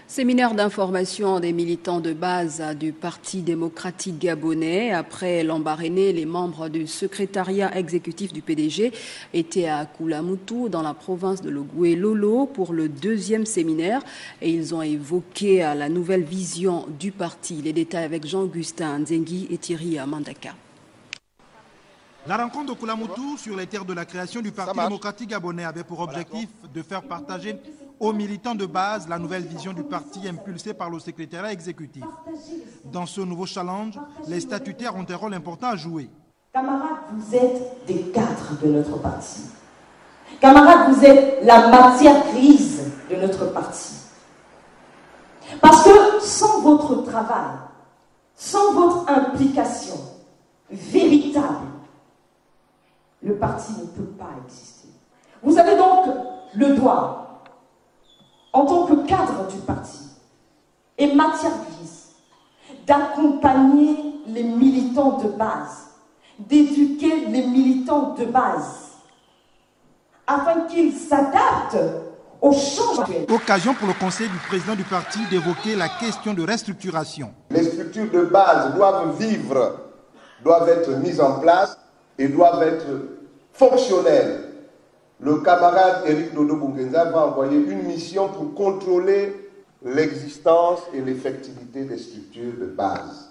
Séminaire d'information des militants de base du Parti démocratique gabonais. Après l'Ambaréné, les membres du secrétariat exécutif du PDG étaient à Koulamoutou, dans la province de Logoué-Lolo, pour le deuxième séminaire. Et ils ont évoqué la nouvelle vision du parti. Les détails avec Jean-Augustin Nzengi et Thierry Mandaka. La rencontre de Koulamoutou sur les terres de la création du Parti démocratique gabonais avait pour objectif de faire partager aux militants de base la nouvelle vision du parti impulsée par le secrétariat exécutif. Dans ce nouveau challenge, les statutaires ont un rôle important à jouer. Camarades, vous êtes des cadres de notre parti. Camarades, vous êtes la matière grise de notre parti. Parce que sans votre travail, sans votre implication véritable, le parti ne peut pas exister. Vous avez donc le droit, en tant que cadre du parti et matière grise, d'accompagner les militants de base, d'éduquer les militants de base, afin qu'ils s'adaptent aux changements. Occasion pour le conseil du président du parti d'évoquer la question de restructuration. Les structures de base doivent vivre, doivent être mises en place et doivent être fonctionnelles. Le camarade Éric Dodo Bungenza va envoyer une mission pour contrôler l'existence et l'effectivité des structures de base.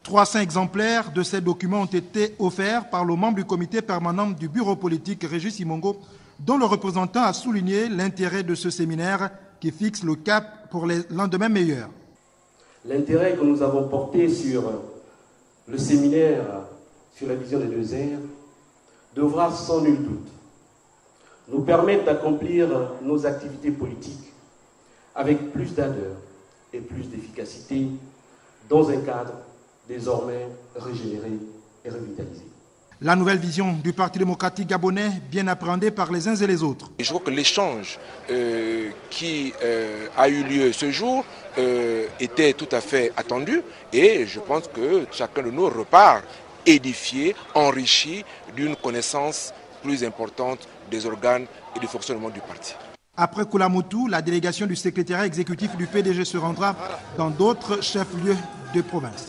300 exemplaires de ces documents ont été offerts par le membre du comité permanent du bureau politique, Régis Simongo, dont le représentant a souligné l'intérêt de ce séminaire qui fixe le cap pour les lendemains meilleurs. L'intérêt que nous avons porté sur le séminaire sur la vision des deux ères devra sans nul doute nous permettre d'accomplir nos activités politiques avec plus d'ardeur et plus d'efficacité dans un cadre désormais régénéré et revitalisé. La nouvelle vision du Parti démocratique gabonais, bien appréhendée par les uns et les autres. Je crois que l'échange qui a eu lieu ce jour était tout à fait attendu et je pense que chacun de nous repart édifié, enrichi d'une connaissance plus importante des organes et du fonctionnement du parti. Après Koulamoutou, la délégation du secrétariat exécutif du PDG se rendra dans d'autres chefs-lieux de province.